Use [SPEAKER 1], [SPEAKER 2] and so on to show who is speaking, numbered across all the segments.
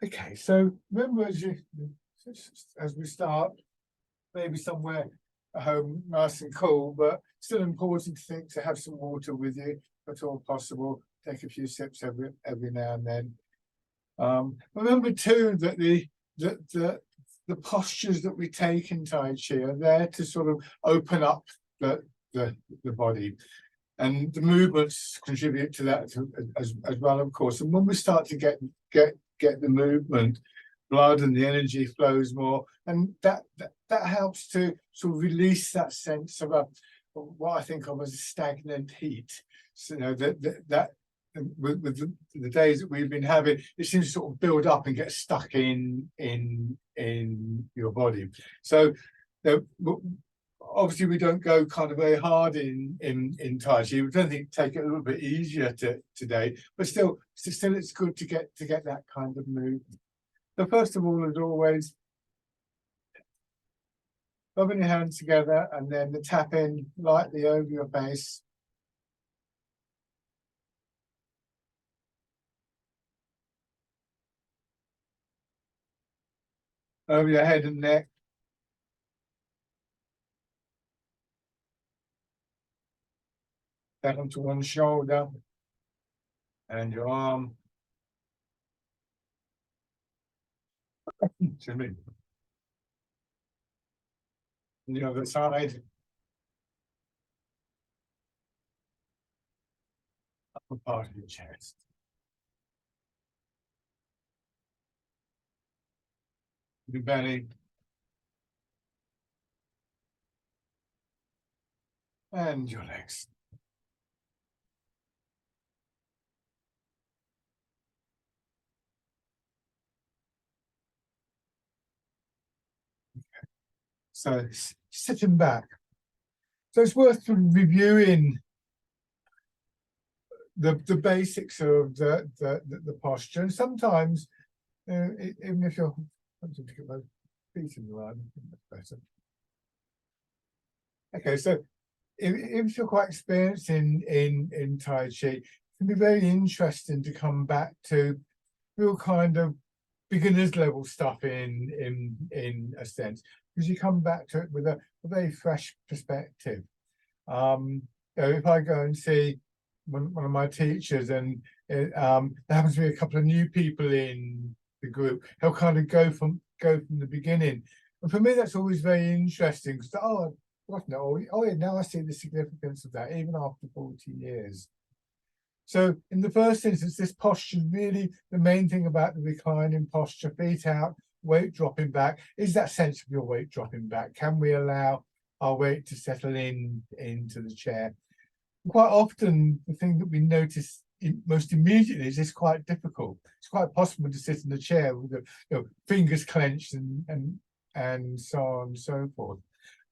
[SPEAKER 1] Okay, so remember as we start, maybe somewhere at home, nice and cool, but still important to think to have some water with you, if at all possible. Take a few sips every now and then. Remember too that the postures that we take in Tai Chi are there to sort of open up the the body, and the movements contribute to that as well, of course. And when we start to get the movement, blood and the energy flows more, and that helps to sort of release that sense of what I think of as a stagnant heat. So, you know, that with the days that we've been having, it seems to sort of build up and get stuck in your body. So obviously we don't go kind of very hard in Tai Chi. We don't think take it a little bit easier today, but still it's good to get that kind of move. So first of all, as always, rubbing your hands together and then the tapping lightly over your face. Over your head and neck. Down to one shoulder and your arm. Excuse me. And the other side. Upper part of your chest. Your belly. And your legs. Okay. So sitting back. So it's worth reviewing the basics of the posture. And sometimes, even if you're to get my feet in the line, that's better. Okay, so if you're quite experienced in Tai Chi, it can be very interesting to come back to real kind of beginners level stuff in a sense, because you come back to it with a very fresh perspective. You know, if I go and see one of my teachers and there happens to be a couple of new people in the group, he'll kind of go from the beginning. And for me, that's always very interesting because, oh yeah, now I see the significance of that, even after 40 years. So in the first instance, this posture, really the main thing about the reclining posture, feet out, weight dropping back, is that sense of your weight dropping back. Can we allow our weight to settle into the chair? Quite often, the thing that we notice most immediately is it's quite difficult. It's quite possible to sit in the chair with the fingers clenched and so on and so forth.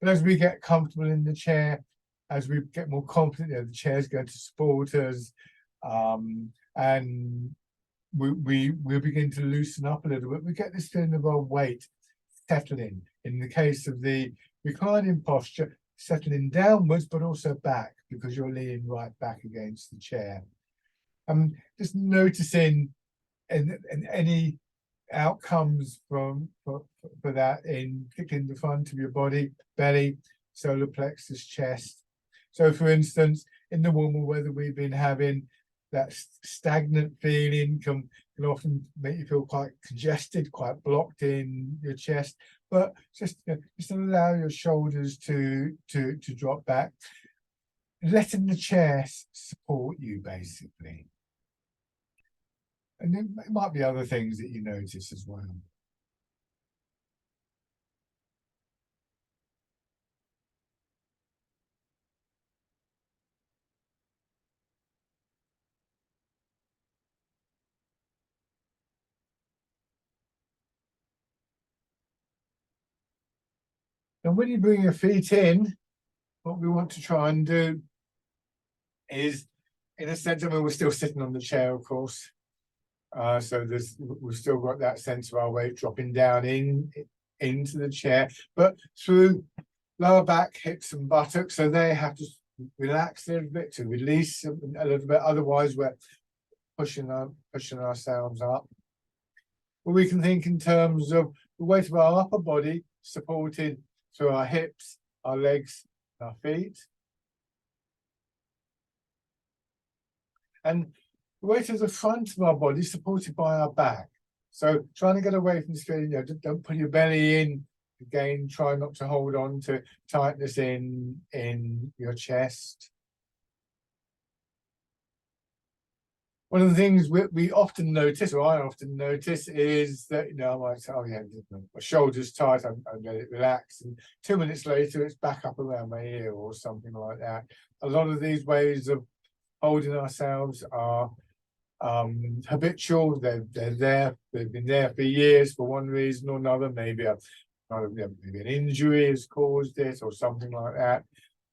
[SPEAKER 1] But as we get comfortable in the chair, as we get more confident, the chair's going to support us, and we begin to loosen up a little bit. We get this feeling of our weight settling. In the case of the reclining posture, settling downwards, but also back, because you're leaning right back against the chair. Just noticing and any outcomes for that, particularly in the front of your body, belly, solar plexus, chest. So for instance, in the warmer weather we've been having, that stagnant feeling can often make you feel quite congested, quite blocked in your chest. But just allow your shoulders to drop back, letting the chair support you, basically. And there might be other things that you notice as well. And when you bring your feet in, what we want to try and do is, in a sense, I mean, we're still sitting on the chair, of course. So we've still got that sense of our weight dropping down into the chair, but through lower back, hips and buttocks, so they have to relax a little bit to release a little bit. Otherwise, we're pushing ourselves up. But we can think in terms of the weight of our upper body supported through our hips, our legs, our feet. And the weight of the front of our body supported by our back. So trying to get away from the screen, don't put your belly in. Again, try not to hold on to tightness in your chest. One of the things we often notice, or I often notice, is that, I might say, oh yeah, my shoulder's tight, I let it relax, and 2 minutes later it's back up around my ear or something like that. A lot of these ways of holding ourselves are habitual. They've been there for years for one reason or another. Maybe maybe an injury has caused it or something like that.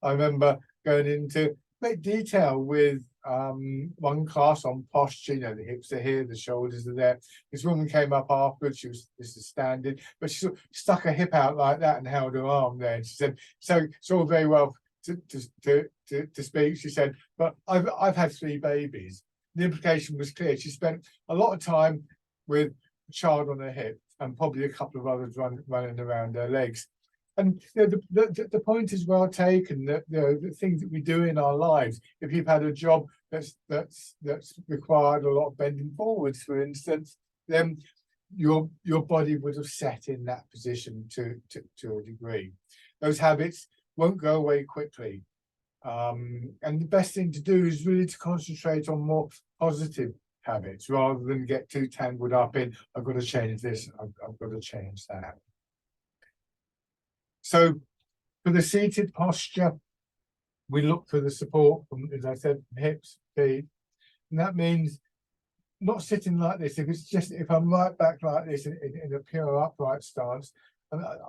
[SPEAKER 1] I remember going into great detail with one class on posture. The hips are here, the shoulders are there. This woman came up afterwards. This is standing, but she sort of stuck her hip out like that and held her arm there. And she said, "So it's all very well to speak." She said, "But I've had 3 babies." The implication was clear. She spent a lot of time with a child on her hip and probably a couple of others running around her legs. And the point is well taken, that the things that we do in our lives, if you've had a job that's required a lot of bending forwards, for instance, then your body would have set in that position to a degree. Those habits won't go away quickly. And the best thing to do is really to concentrate on more positive habits rather than get too tangled up in, I've got to change this, I've got to change that. So for the seated posture, we look for the support from, as I said, hips, feet. And that means not sitting like this. If I'm right back like this in a pure upright stance,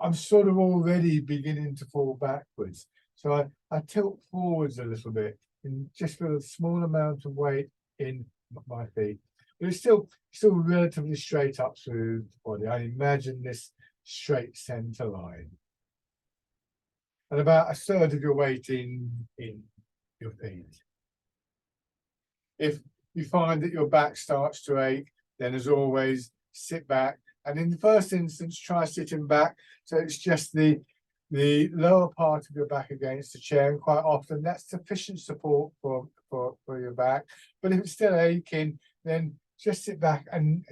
[SPEAKER 1] I'm sort of already beginning to fall backwards. So I tilt forwards a little bit and just feel a small amount of weight in my feet. But it's still relatively straight up through the body. I imagine this straight center line. And about a third of your weight in your feet. If you find that your back starts to ache, then as always, sit back. And in the first instance, try sitting back. So it's just the lower part of your back against the chair, and quite often that's sufficient support for your back. But if it's still aching, then just sit back and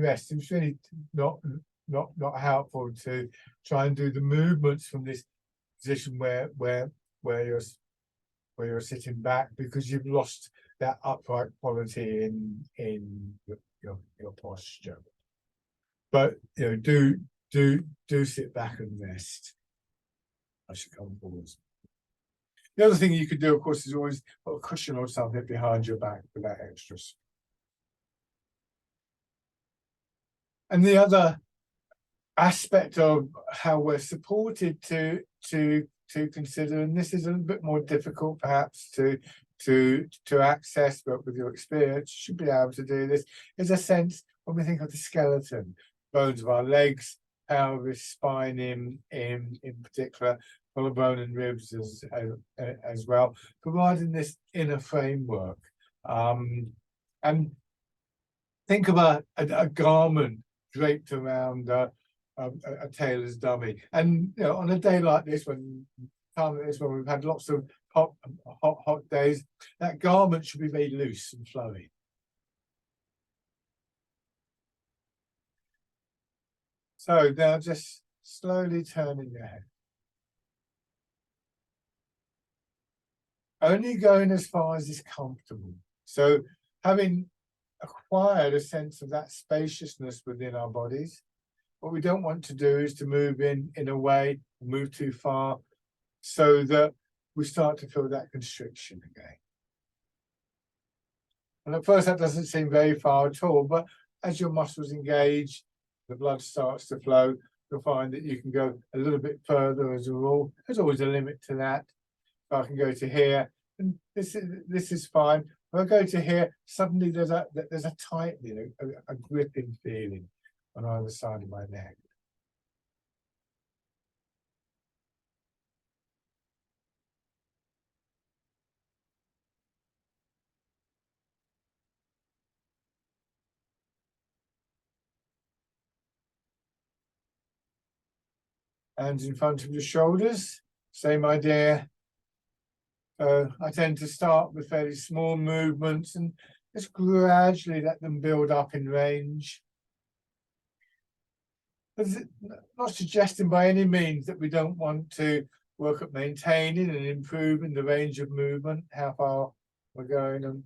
[SPEAKER 1] rest. It's really not helpful to try and do the movements from this position where you're sitting back, because you've lost that upright quality in your posture. But do sit back and rest. I should come forwards. The other thing you could do, of course, is always put a cushion or something behind your back for that extras. And the other aspect of how we're supported to consider, and this is a little bit more difficult perhaps to access, but with your experience you should be able to do this, is a sense when we think of the skeleton, bones of our legs, pelvis, spine in particular, collarbone and ribs as well, providing this inner framework. And think of a garment draped around a tailor's dummy. And on a day like this, when we've had lots of hot days, that garment should be very loose and flowy. So now just slowly turning your head. Only going as far as is comfortable. So having acquired a sense of that spaciousness within our bodies, what we don't want to do is to move in a way, move too far, so that we start to feel that constriction again. And at first that doesn't seem very far at all, but as your muscles engage, the blood starts to flow, you'll find that you can go a little bit further as a rule. There's always a limit to that. I can go to here, and this is fine. When I go to here, suddenly there's a tightening, a gripping feeling on either side of my neck. Hands in front of your shoulders, same idea. So I tend to start with fairly small movements and just gradually let them build up in range. Not suggesting by any means that we don't want to work at maintaining and improving the range of movement, how far we're going, and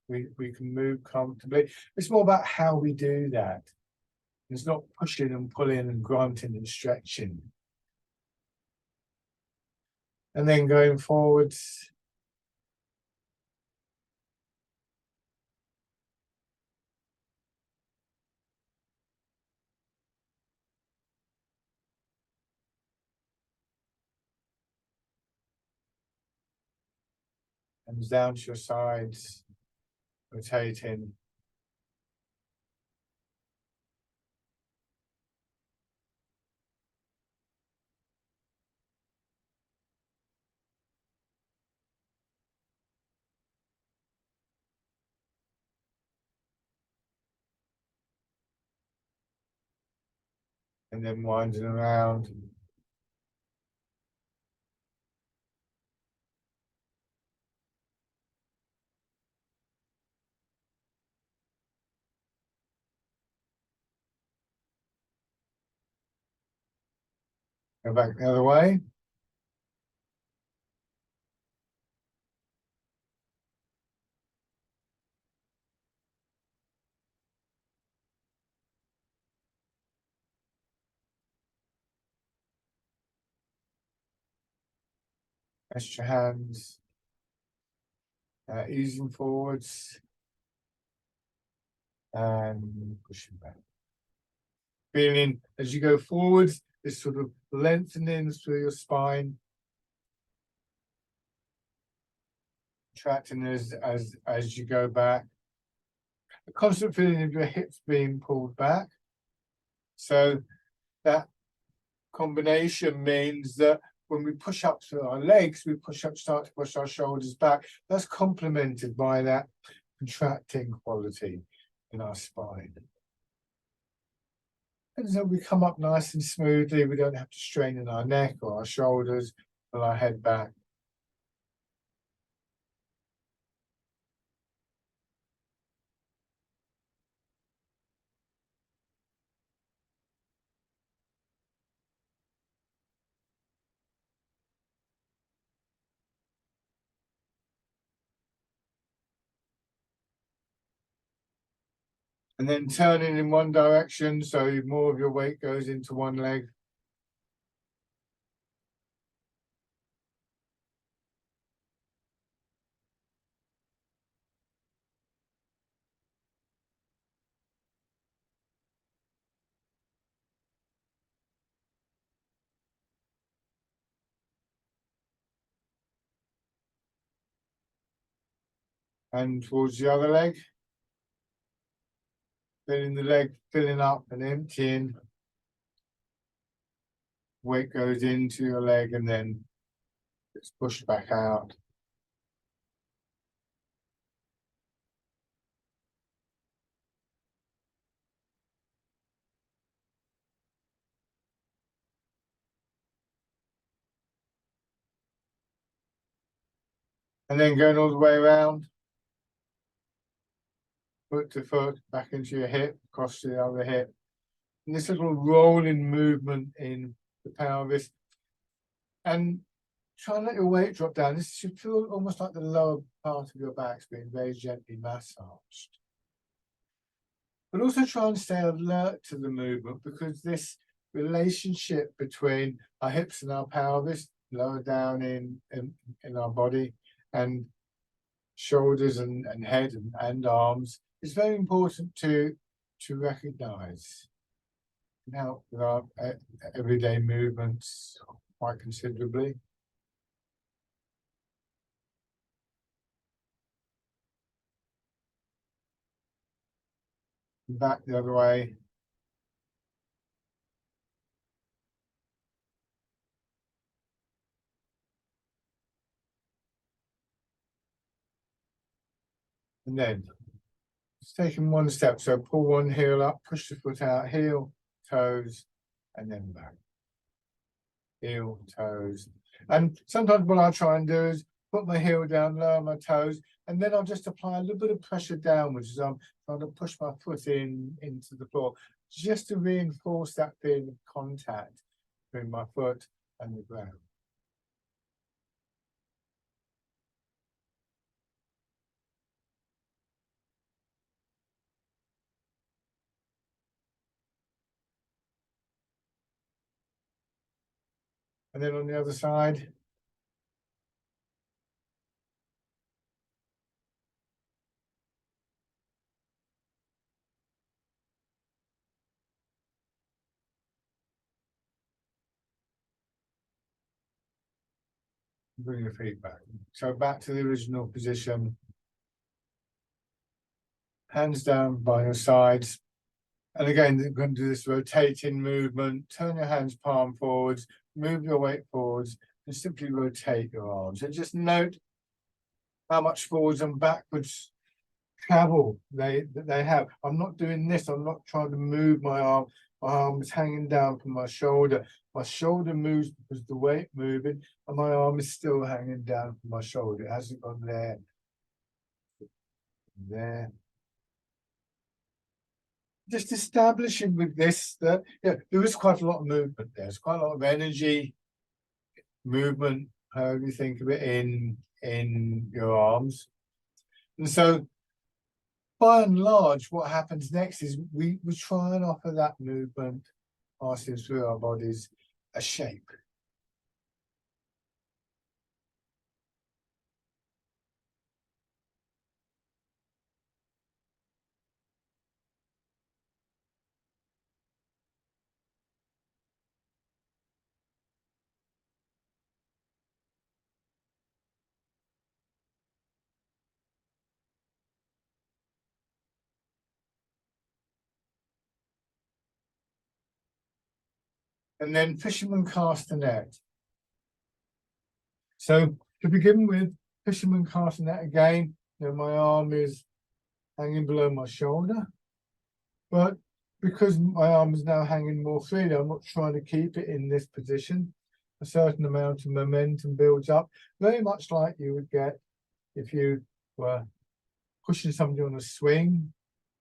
[SPEAKER 1] we can move comfortably. It's more about how we do that. It's not pushing and pulling and grunting and stretching. And then going forwards. Comes down to your sides, rotating. And then winding around. Go back the other way. Rest your hands. Easing forwards. And pushing back. Feeling as you go forwards, this sort of lengthening through your spine. Contracting as you go back. A constant feeling of your hips being pulled back. So that combination means that when we push up through our legs, start to push our shoulders back. That's complemented by that contracting quality in our spine. And so we come up nice and smoothly. We don't have to strain in our neck or our shoulders, pull our head back. And then turning in one direction, so more of your weight goes into one leg. And towards the other leg. Feeling the leg filling up and emptying. Weight goes into your leg and then it's pushed back out. And then going all the way around. Foot to foot, back into your hip, across to the other hip. And this little rolling movement in the pelvis. And try and let your weight drop down. This should feel almost like the lower part of your back's being very gently massaged. But also try and stay alert to the movement, because this relationship between our hips and our pelvis, lower down in our body, and shoulders and head and arms, is very important to recognize. And help with our everyday movements quite considerably. Back the other way. And then just taking one step. So pull one heel up, push the foot out, heel, toes, and then back. heel, toes. And sometimes what I try and do is put my heel down, lower my toes, and then I'll just apply a little bit of pressure downwards as I'm trying to push my foot into the floor, just to reinforce that feeling of contact between my foot and the ground. And then on the other side. Bring your feet back. So back to the original position. Hands down by your sides. And again, you're going to do this rotating movement. Turn your hands palm forwards, move your weight forwards, and simply rotate your arms. And just note how much forwards and backwards travel they have. I'm not doing this. I'm not trying to move my arm. My arm is hanging down from my shoulder. My shoulder moves because the weight moving, and my arm is still hanging down from my shoulder. It hasn't gone there. There. Just establishing with this that there is quite a lot of movement. There's quite a lot of energy, movement, however you think of it, in your arms. And so by and large, what happens next is we try and offer that movement passing through our bodies a shape. And then fisherman cast a net. So to begin with, fisherman cast a net again. My arm is hanging below my shoulder, but because my arm is now hanging more freely, I'm not trying to keep it in this position. A certain amount of momentum builds up, very much like you would get if you were pushing somebody on a swing.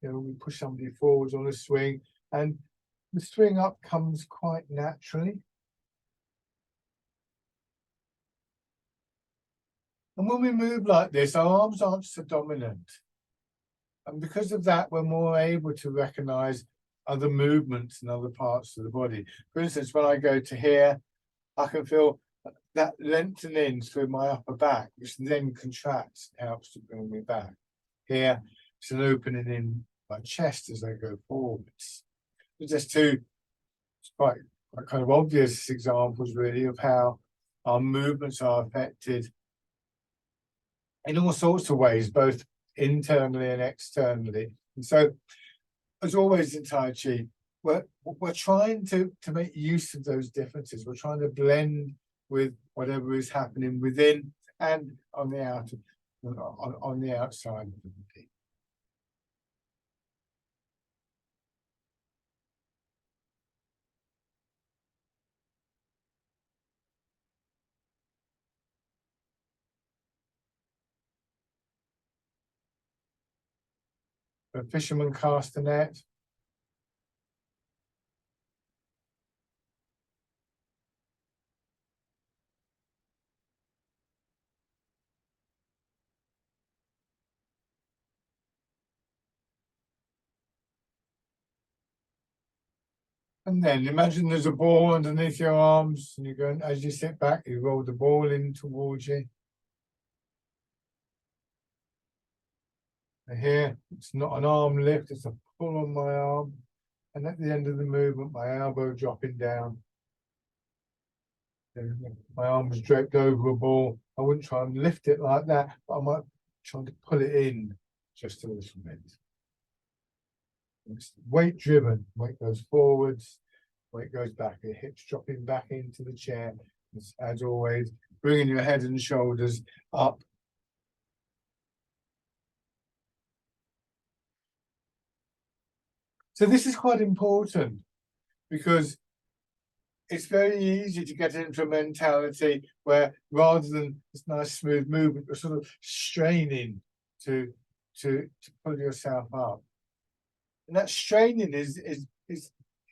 [SPEAKER 1] We push somebody forwards on a swing, and the swing up comes quite naturally. And when we move like this, our arms aren't so dominant. And because of that, we're more able to recognize other movements in other parts of the body. For instance, when I go to here, I can feel that lengthening through my upper back, which then contracts, helps to bring me back. Here, it's an opening in my chest as I go forwards. There's just two quite kind of obvious examples, really, of how our movements are affected in all sorts of ways, both internally and externally. And so, as always in Tai Chi, we're trying to make use of those differences. We're trying to blend with whatever is happening within and on the outer, on the outside of the body. A fisherman cast a net. And then imagine there's a ball underneath your arms, and you're going, as you sit back, you roll the ball in towards you. And here, it's not an arm lift, it's a pull on my arm. And at the end of the movement, my elbow dropping down. My arm is draped over a ball. I wouldn't try and lift it like that, but I might try to pull it in just a little bit. It's weight driven. Weight goes forwards, weight goes back. Your hips dropping back into the chair. As always, bringing your head and shoulders up. So this is quite important because it's very easy to get into a mentality where rather than this nice smooth movement, you're sort of straining to pull yourself up. And that straining is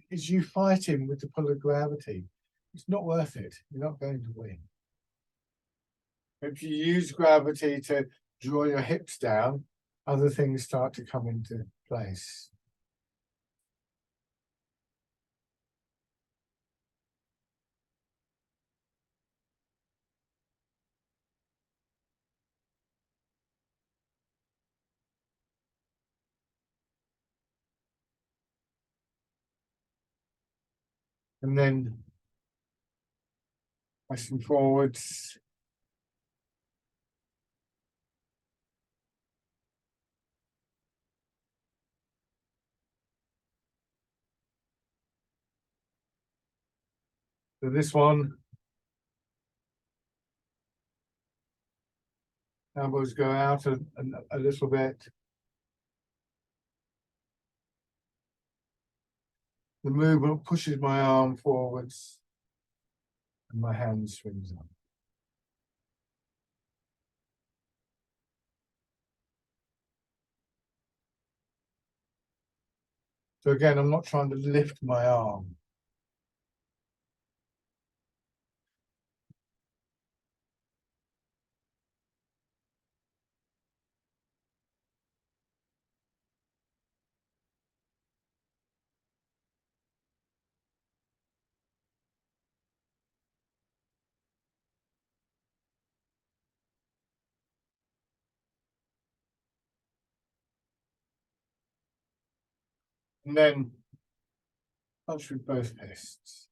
[SPEAKER 1] you fighting with the pull of gravity. It's not worth it. You're not going to win. If you use gravity to draw your hips down, other things start to come into place. And then pressing forwards. So this one, elbows go out a little bit. The movement pushes my arm forwards and my hand swings up. So again, I'm not trying to lift my arm. And then punch with both fists.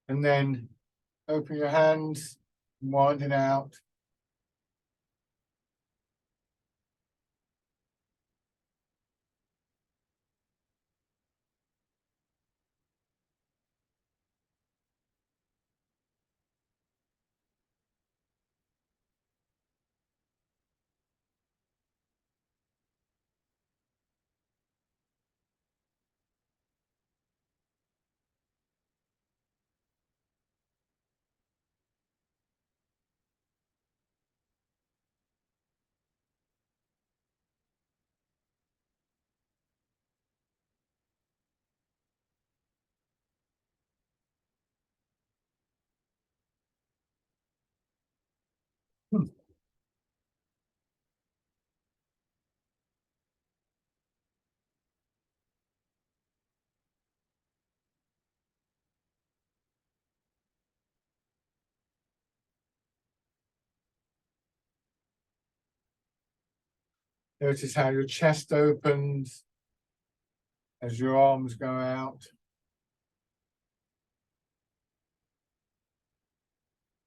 [SPEAKER 1] And then open your hands, winding out. Notice how your chest opens as your arms go out.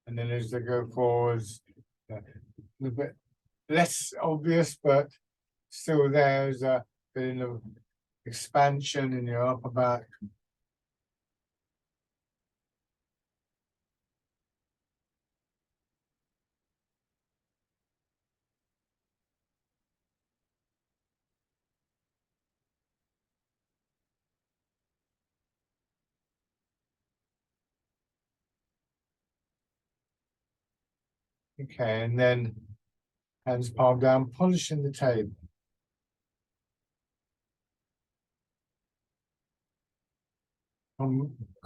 [SPEAKER 1] And then as they go forwards, a little bit less obvious, but still there's a feeling of expansion in your upper back. Okay, and then hands palm down, polishing the table.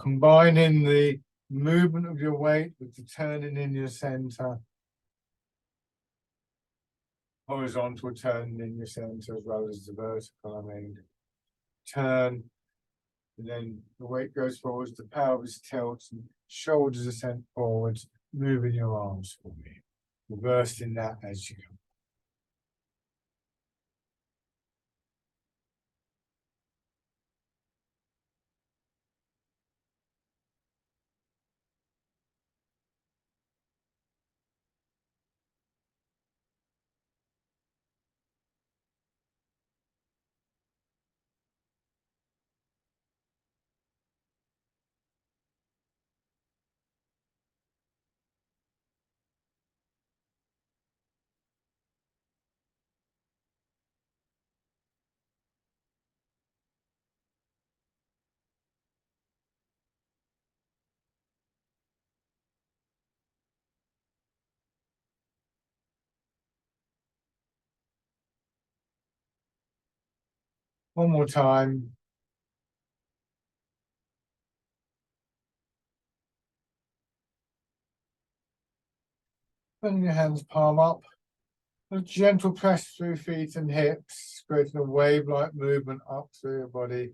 [SPEAKER 1] Combining the movement of your weight with the turning in your center. Horizontal turning in your center as well as the vertical, I mean. turn, and then the weight goes forwards, the pelvis tilts, and shoulders are sent forwards, moving your arms for me. Reversing that as you go. One more time. Bring your hands palm up. A gentle press through feet and hips, creating a wave-like movement up through your body.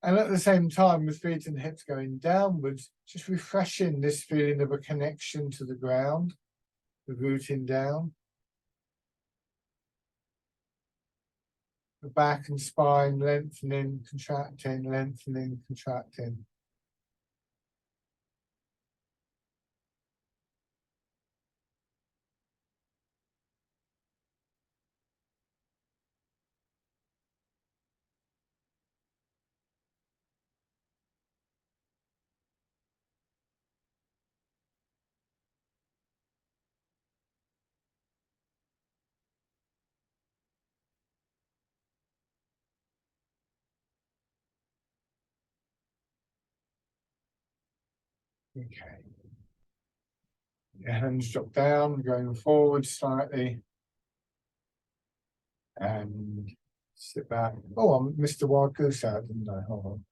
[SPEAKER 1] And at the same time, with feet and hips going downwards, just refreshing this feeling of a connection to the ground, the rooting down. The back and spine lengthening, contracting. Okay. Your hands drop down, going forward slightly. And sit back. Oh, I missed the wild goose out, didn't I? Hold on.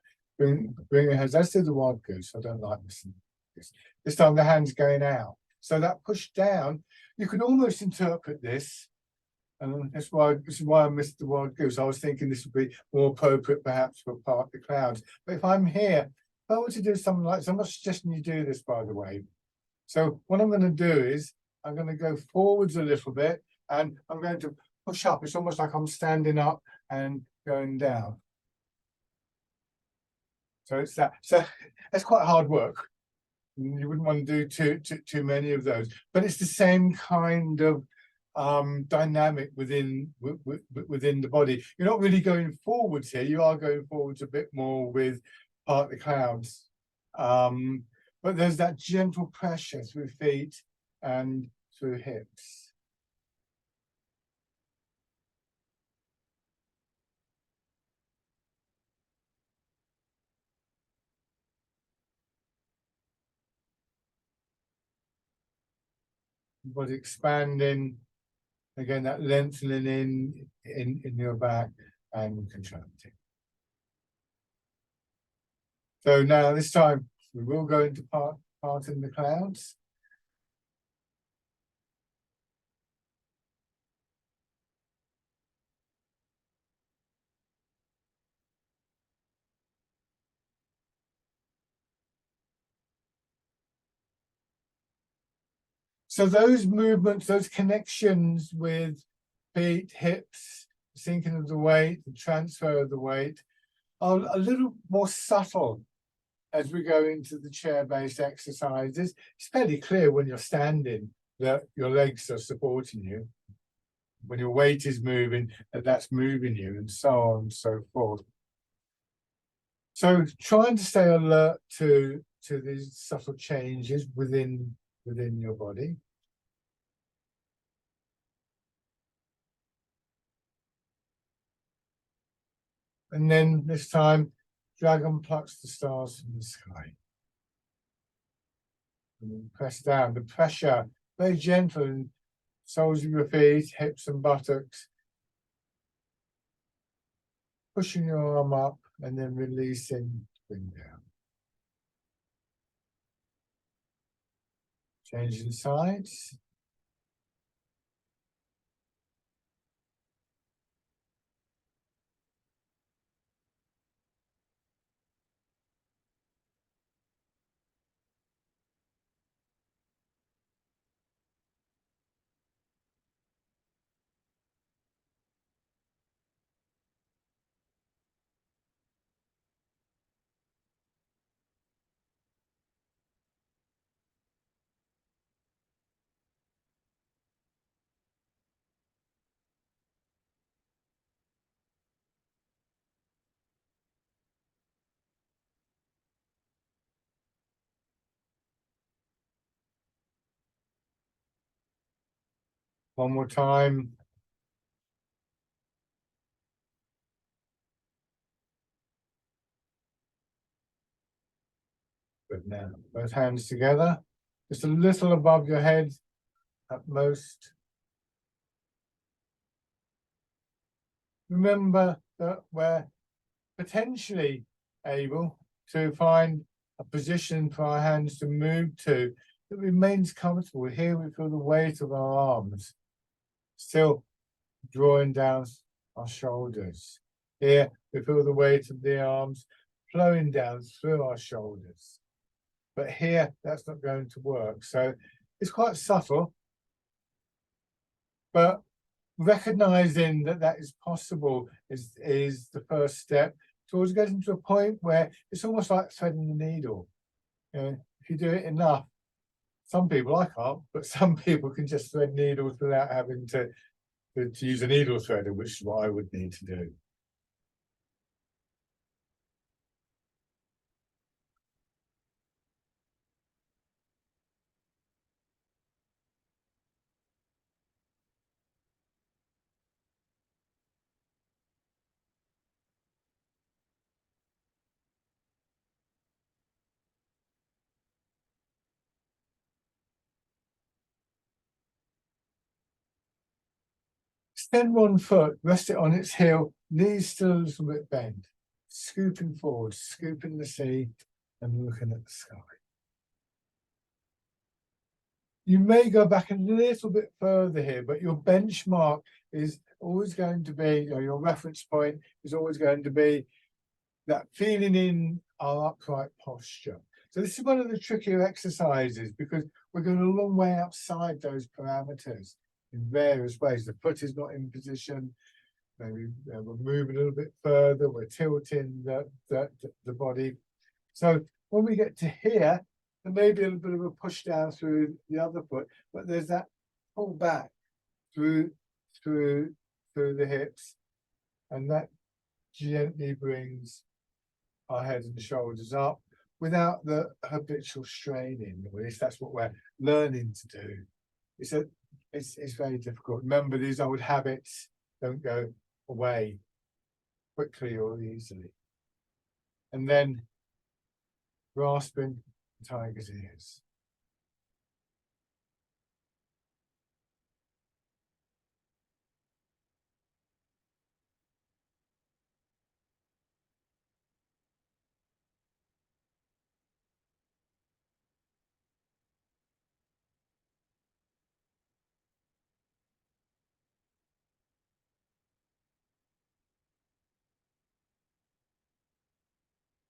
[SPEAKER 1] Bring your hands. Let's do the wild goose. I don't like missing this. This time the hand's going out. So that push down, you could almost interpret this. And this is why I missed the wild goose. I was thinking this would be more appropriate perhaps for Park the Clouds. But if I'm here, if I want to do something like this, I'm not suggesting you do this, by the way. So what I'm going to do is I'm going to go forwards a little bit and I'm going to push up. It's almost like I'm standing up and going down. So it's that. So that's quite hard work. You wouldn't want to do too many of those, but it's the same kind of dynamic within the body. You're not really going forwards here. You are going forwards a bit more with Park the Clouds. But there's that gentle pressure through feet and through hips. Body expanding. Again, that lengthening in your back and contracting. So now this time we will go into part in the clouds. So those movements, those connections with feet, hips, sinking of the weight, the transfer of the weight are a little more subtle as we go into the chair-based exercises. It's fairly clear when you're standing that your legs are supporting you. When your weight is moving, that's moving you, and so on and so forth. So trying to stay alert to these subtle changes within your body. And then this time, dragon plucks the stars from the sky. And then press down. The pressure, very gentle, in soles of your feet, hips and buttocks. Pushing your arm up and then releasing, bring down. Changing sides. One more time. Good now. Both hands together, just a little above your head at most. Remember that we're potentially able to find a position for our hands to move to that remains comfortable. Here we feel the weight of our arms still drawing down our shoulders. Here we feel the weight of the arms flowing down through our shoulders. But here that's not going to work. So it's quite subtle, but recognizing that that is possible is the first step towards getting to a point where it's almost like threading the needle. You know, if you do it enough, some people, I can't, but some people can just thread needles without having to use a needle threader, which is what I would need to do. Extend one foot, rest it on its heel, knees still a little bit bent, scooping forward, scooping the sea and looking at the sky. You may go back a little bit further here, but your benchmark is always going to be, or your reference point is always going to be that feeling in our upright posture. So this is one of the trickier exercises because we're going a long way outside those parameters in various ways. The foot is not in position. Maybe we're moving a little bit further. We're tilting the body. So when we get to here, there may be a little bit of a push down through the other foot, but there's that pull back through the hips, and that gently brings our head and shoulders up without the habitual straining. At least that's what we're learning to do. It's very difficult. Remember, these old habits don't go away quickly or easily. And then grasping the tiger's ears.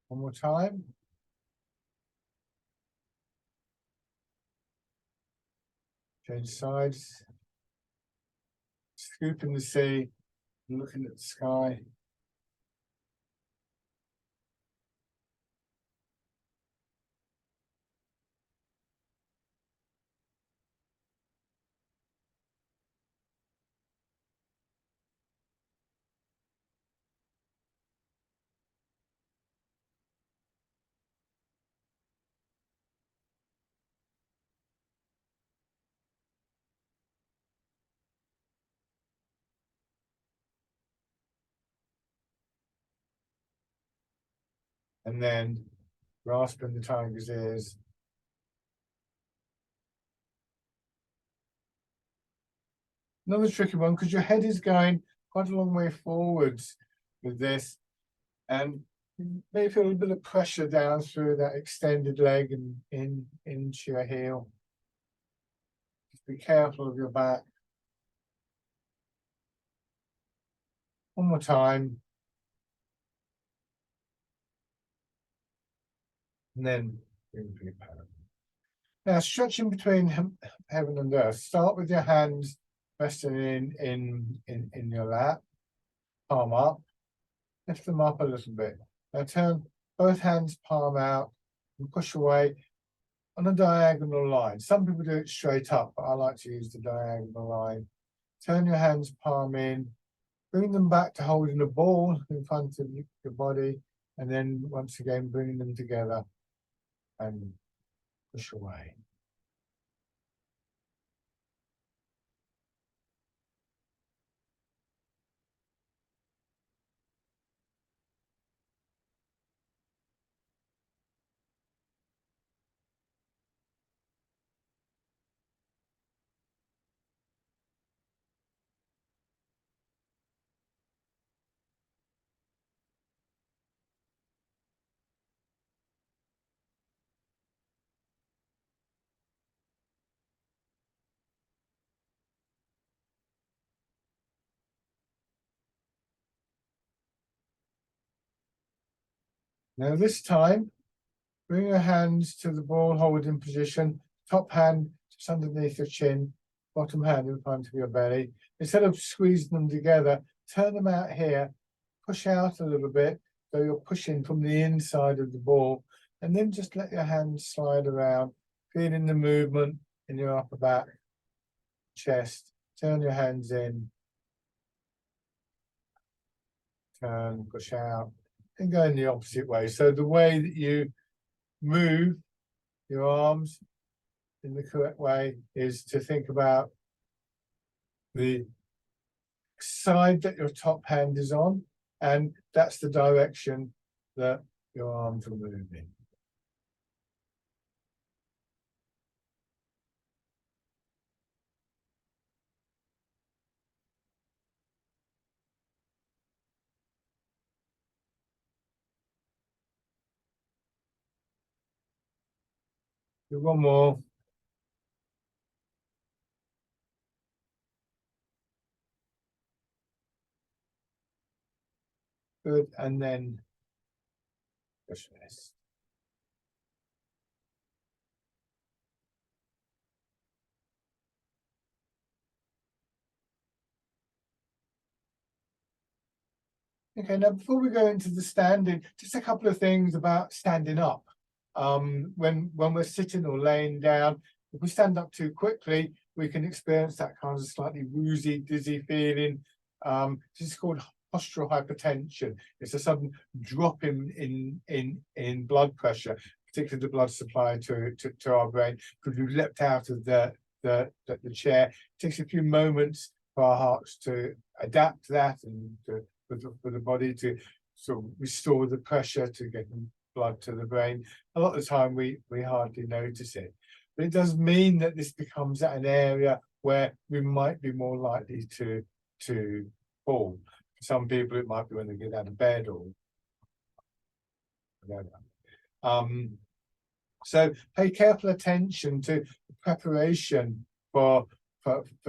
[SPEAKER 1] One more time. Change sides. Scooping the sea, looking at the sky. And then grasping the tiger's ears. Another tricky one because your head is going quite a long way forwards with this, and you may feel a bit of pressure down through that extended leg and into your heel. Just be careful of your back. One more time. And then bring the feet back. Now, stretching between heaven and earth. Start with your hands resting in your lap, palm up. Lift them up a little bit. Now turn both hands palm out and push away on a diagonal line. Some people do it straight up, but I like to use the diagonal line. Turn your hands palm in, bring them back to holding a ball in front of your body, and then once again bring them together and push away. Now this time, bring your hands to the ball holding position, top hand just underneath your chin, bottom hand in front of your belly. Instead of squeezing them together, turn them out here, push out a little bit, so you're pushing from the inside of the ball, and then just let your hands slide around, feeling the movement in your upper back, chest. Turn your hands in, turn, push out, and go in the opposite way. So the way that you move your arms in the correct way is to think about the side that your top hand is on, and that's the direction that your arms will move in. Do one more. Good, and then just rest. Okay, now before we go into the standing, just a couple of things about standing up. When we're sitting or laying down, if we stand up too quickly, we can experience that kind of slightly woozy, dizzy feeling. This is called postural hypertension. It's a sudden drop in blood pressure, particularly the blood supply to our brain, because we've leapt out of the chair. It takes a few moments for our hearts to adapt to that and for the body to sort of restore the pressure to get blood to the brain. A lot of the time we hardly notice it, but it does mean that this becomes an area where we might be more likely to fall. For some people, it might be when they get out of bed or whatever. So pay careful attention to the preparation for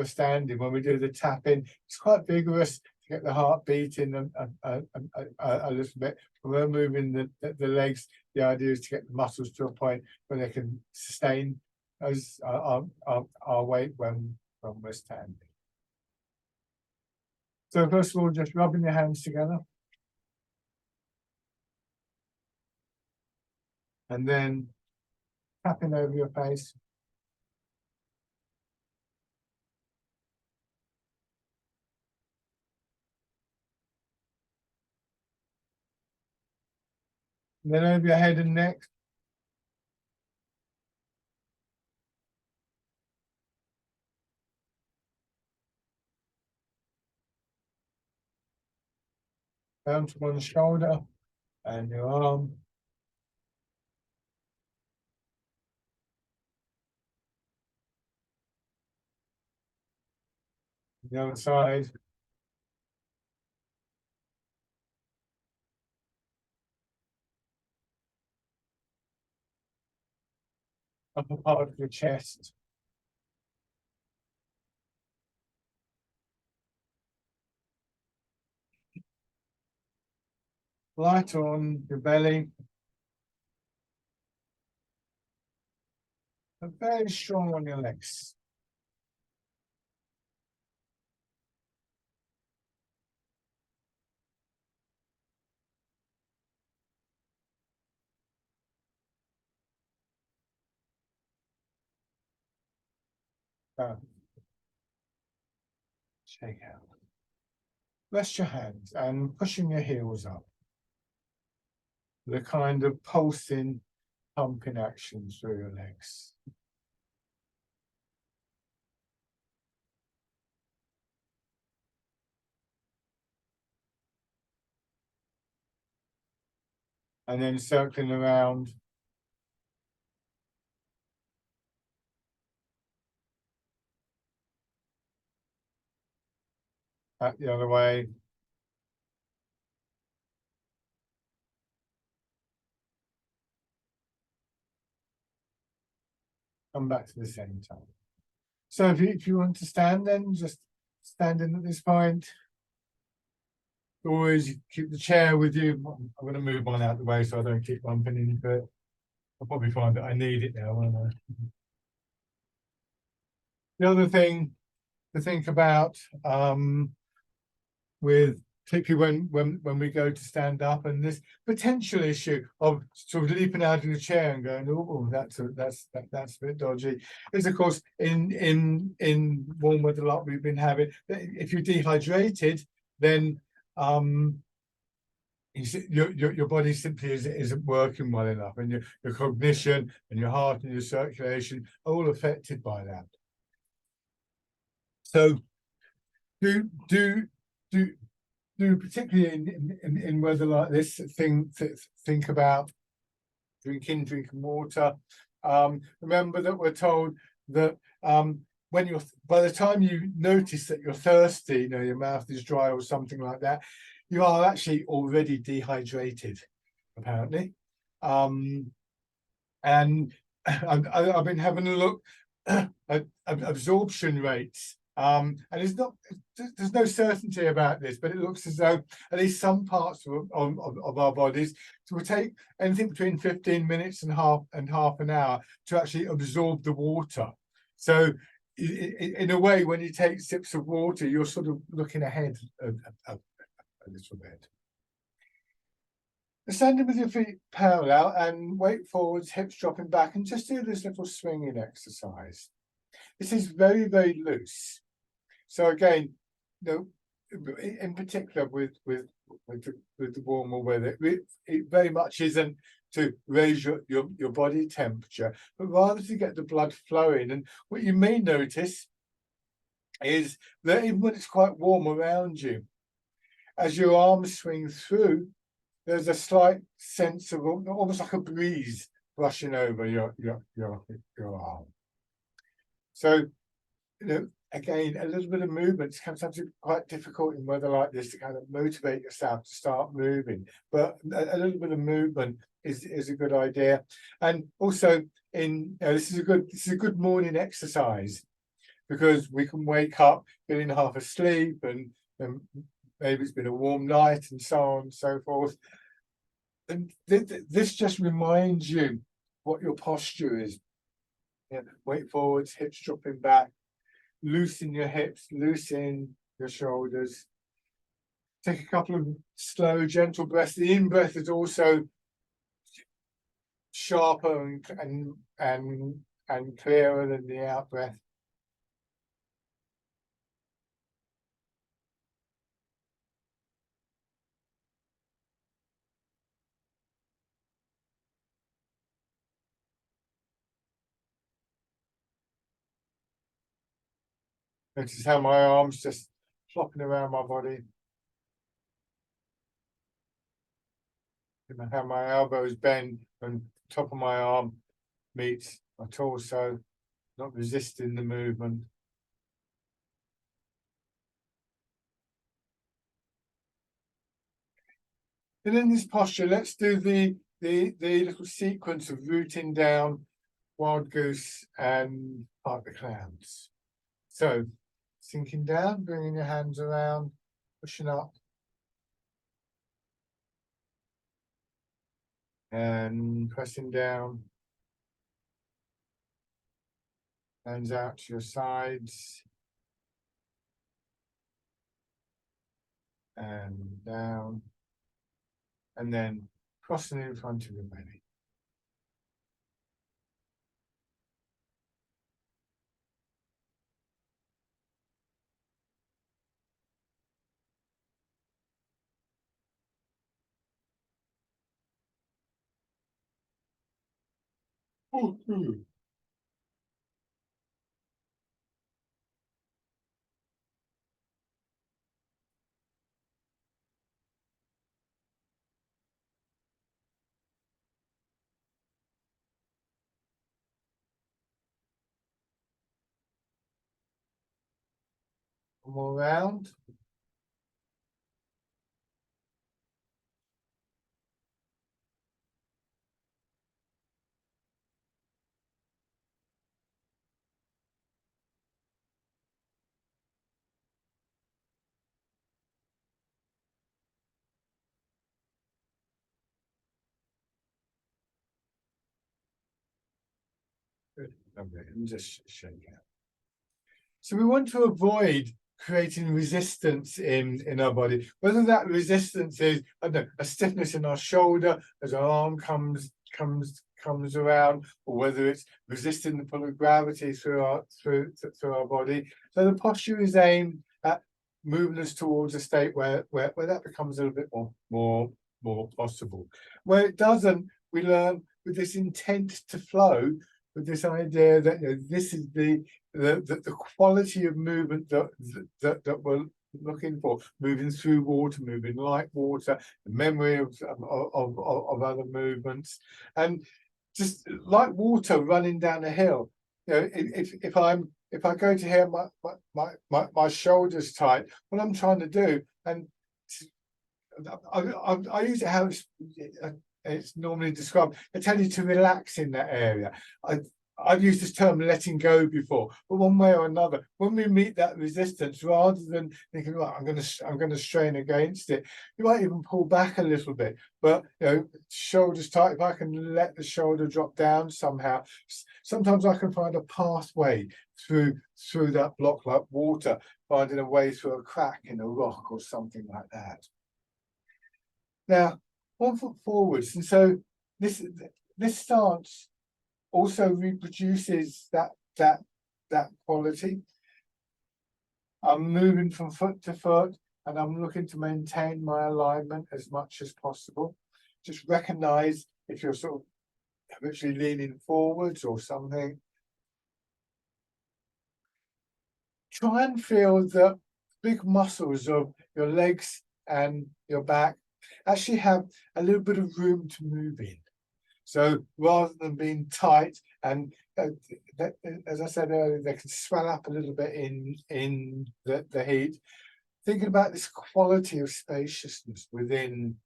[SPEAKER 1] standing. When we do the tapping, it's quite vigorous to get the heart beating a little bit. When we're moving the legs, the idea is to get the muscles to a point where they can sustain as our weight when we're standing. So first of all, just rubbing your hands together. And then tapping over your face. And then over your head and neck. Down to one shoulder and your arm. The other side. Upper part of your chest. Light on your belly. And very strong on your legs. Shake out. Rest your hands and pushing your heels up. The kind of pulsing, pumping action through your legs. And then circling around. Back the other way. Come back to the center. So if you want to stand, then just stand in at this point. always keep the chair with you. I'm going to move mine out of the way so I don't keep bumping into it. I'll probably find that I need it now, won't I? The other thing to think about, with particularly when we go to stand up, and this potential issue of sort of leaping out of the chair and going, oh, that's a bit dodgy, is of course in warm weather like we've been having. If you're dehydrated, then your body simply isn't working well enough, and your cognition and your heart and your circulation are all affected by that. So do particularly in weather like this, think about drinking water. Remember that we're told that when by the time you notice that you're thirsty, your mouth is dry or something like that, you are actually already dehydrated, apparently. And I've been having a look at absorption rates. And there's no certainty about this, but it looks as though at least some parts of our bodies will take anything between 15 minutes and half an hour to actually absorb the water. So in a way, when you take sips of water, you're sort of looking ahead a little bit. Standing with your feet parallel and weight forwards, hips dropping back, and just do this little swinging exercise. This is very, very loose. So again, in particular with the warmer weather, it very much isn't to raise your body temperature, but rather to get the blood flowing. And what you may notice is that even when it's quite warm around you, as your arms swing through, there's a slight sense of almost like a breeze brushing over your arm. So, again, a little bit of movement can sometimes be quite difficult in weather like this to kind of motivate yourself to start moving. But a little bit of movement is a good idea. And also, this is a good morning exercise, because we can wake up feeling half asleep, and maybe it's been a warm night and so on and so forth. And this just reminds you what your posture is. Weight forwards, hips dropping back, loosen your hips, loosen your shoulders. Take a couple of slow, gentle breaths. The in-breath is also sharper and clearer than the out-breath. Notice how my arms just flopping around my body. How my elbows bend and top of my arm meets my torso, not resisting the movement. And in this posture, let's do the little sequence of rooting down, wild goose and park the clouds. So sinking down, bringing your hands around, pushing up. And pressing down. Hands out to your sides. And down. And then crossing in front of your belly. One more round. Lovely. And just shake out. So we want to avoid creating resistance in our body, whether that resistance is, I don't know, a stiffness in our shoulder as our arm comes around, or whether it's resisting the pull of gravity through our body. So the posture is aimed at moving us towards a state where that becomes a little bit more possible. Where it doesn't, we learn with this intent to flow, with this idea that, you know, this is the quality of movement that we're looking for, moving through water, moving like water, the memory of other movements, and just like water running down a hill. You know, if I go to here, my shoulders tight, what I'm trying to do, and I use it how it's normally described. I tell you to relax in that area. I've used this term letting go before, but one way or another, when we meet that resistance, rather than thinking, right, I'm going to strain against it, you might even pull back a little bit. But, you know, shoulders tight. If I can let the shoulder drop down somehow, sometimes I can find a pathway through that block like water, finding a way through a crack in a rock or something like that. Now, 1 foot forwards, and so this stance also reproduces that quality. I'm moving from foot to foot, and I'm looking to maintain my alignment as much as possible. Just recognize if you're sort of habitually leaning forwards or something. Try and feel the big muscles of your legs and your back actually have a little bit of room to move in. So rather than being tight, and as I said earlier, they can swell up a little bit in the heat. Thinking about this quality of spaciousness within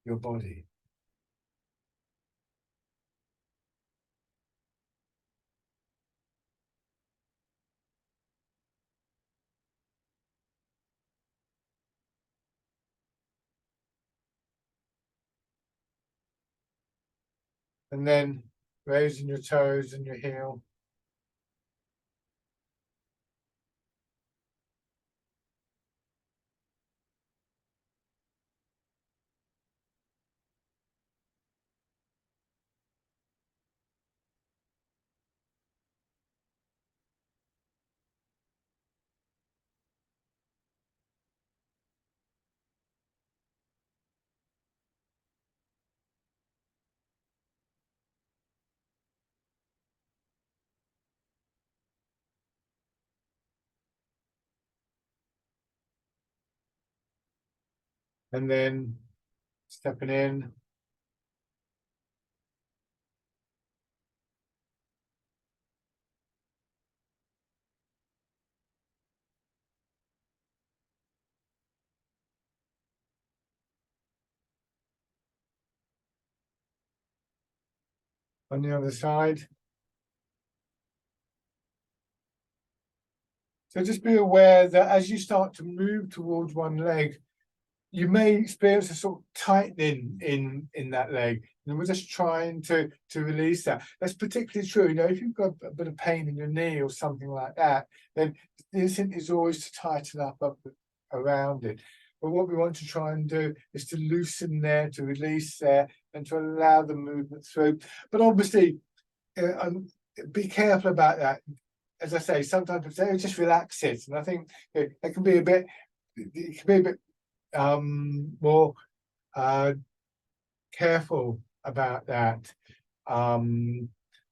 [SPEAKER 1] your body. And then raising your toes and your heel. And then stepping in. On the other side. So just be aware that as you start to move towards one leg, you may experience a sort of tightening in that leg, and we're just trying to release that. That's particularly true. You know, if you've got a bit of pain in your knee or something like that, then the instinct is always to tighten up around it. But what we want to try and do is to loosen there, to release there, and to allow the movement through. But obviously, be careful about that. As I say, sometimes people say, oh, just relax it, and I think it can be a bit. It can be a bit more careful about that. But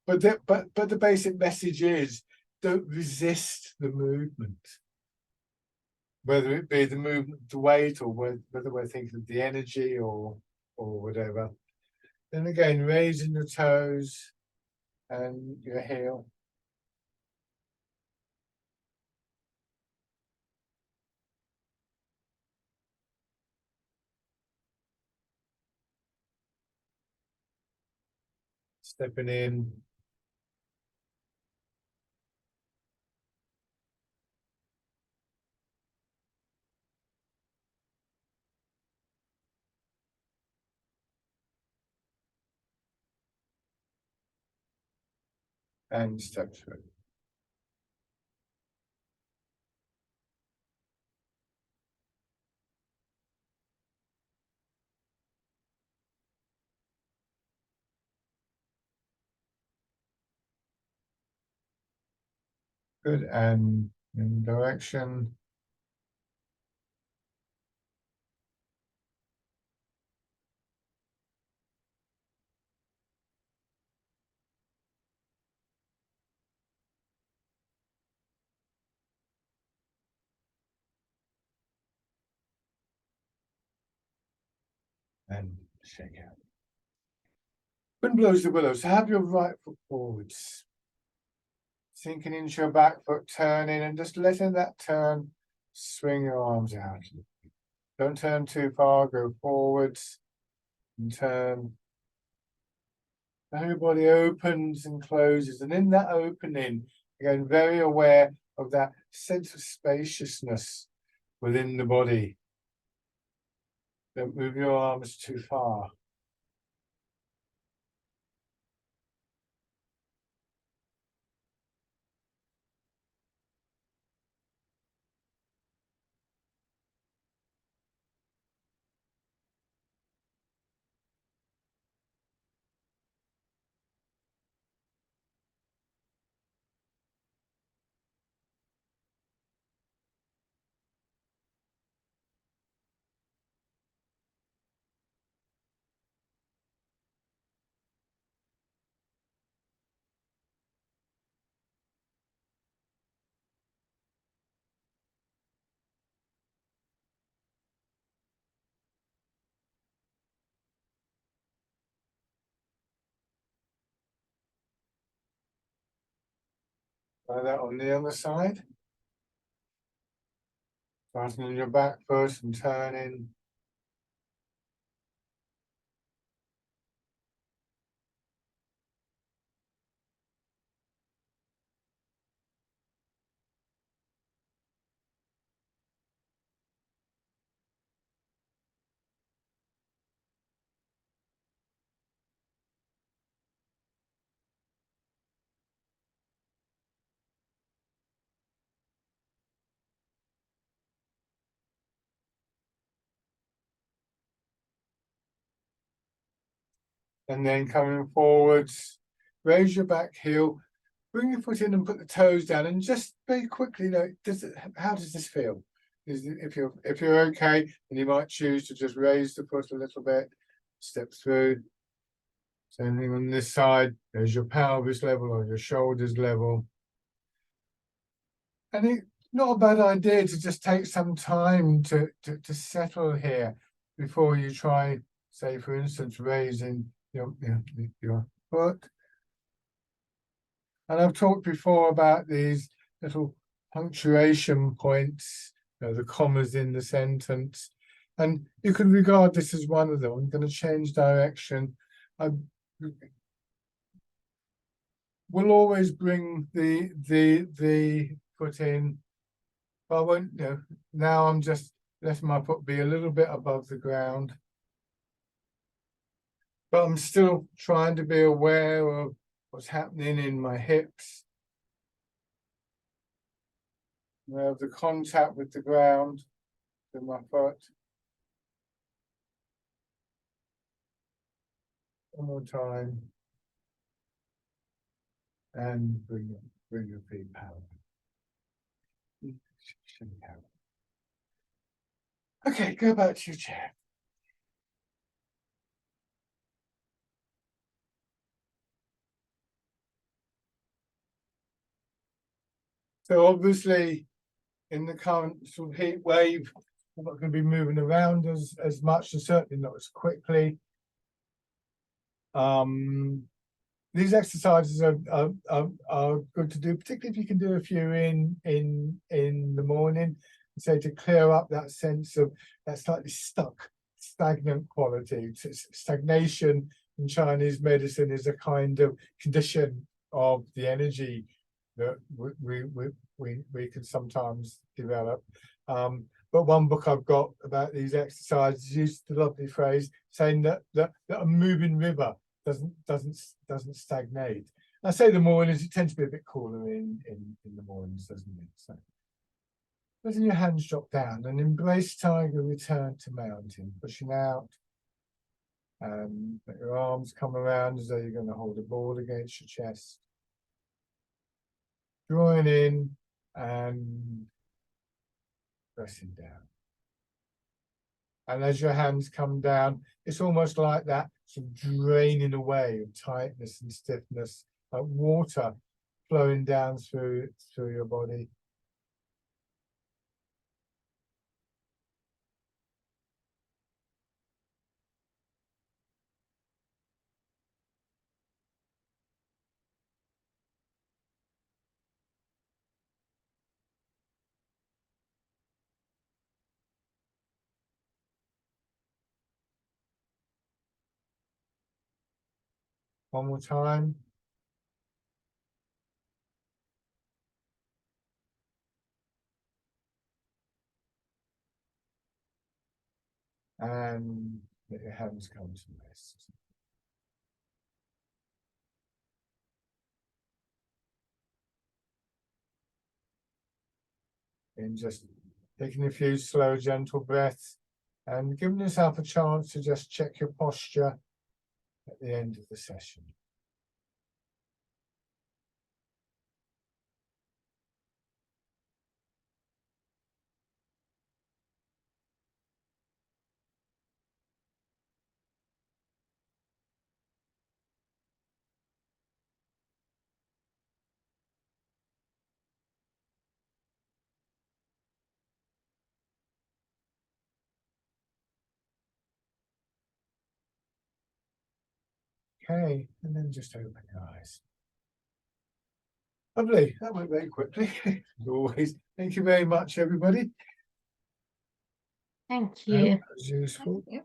[SPEAKER 1] the basic message is don't resist the movement, whether it be the movement, the weight, or whether we're thinking of the energy or whatever. Then again, raising your toes and your heel. Stepping in. and step through. Good, and in direction. And shake out. Wind blows the willow. So have your right foot forwards. Sinking into your back foot, turning and just letting that turn, swing your arms out. Don't turn too far, go forwards and turn. Everybody opens and closes, and in that opening, again, very aware of that sense of spaciousness within the body. Don't move your arms too far. Try that on the other side. Starting on your back foot and turning. And then coming forwards, raise your back heel, bring your foot in and put the toes down, and just very quickly, how does this feel? If you're okay, then you might choose to just raise the foot a little bit, step through. Same thing on this side, there's your pelvis level or your shoulders level. And it's not a bad idea to just take some time to settle here before you try, say, for instance, raising your foot. And I've talked before about these little punctuation points, the commas in the sentence, and you can regard this as one of them. I'm going to change direction. I will always bring the foot in, but I won't. Now I'm just letting my foot be a little bit above the ground, but I'm still trying to be aware of what's happening in my hips. I have the contact with the ground with my foot. One more time. And bring your feet out. Okay, go back to your chair. So obviously, in the current sort of heat wave, we're not going to be moving around as much, and certainly not as quickly. These exercises are good to do, particularly if you can do a few in the morning, so to clear up that sense of that slightly stagnant quality. Stagnation in Chinese medicine is a kind of condition of the energy that we can sometimes develop. But one book I've got about these exercises used the lovely phrase saying that a moving river doesn't stagnate. I say the mornings, it tends to be a bit cooler in the mornings, doesn't it? So letting your hands drop down and embrace tiger, return to mountain, pushing out. Let your arms come around as though you're going to hold a ball against your chest. Drawing in and pressing down. And as your hands come down, it's almost like that sort of draining away of tightness and stiffness, like water flowing down through your body. One more time. And let your hands come to rest. And just taking a few slow, gentle breaths and giving yourself a chance to just check your posture at the end of the session. Okay, and then just open your eyes. Lovely, that went very quickly, as always. Thank you very much, everybody.
[SPEAKER 2] Thank
[SPEAKER 1] I hope
[SPEAKER 2] you.
[SPEAKER 1] that was useful.
[SPEAKER 2] Thank you.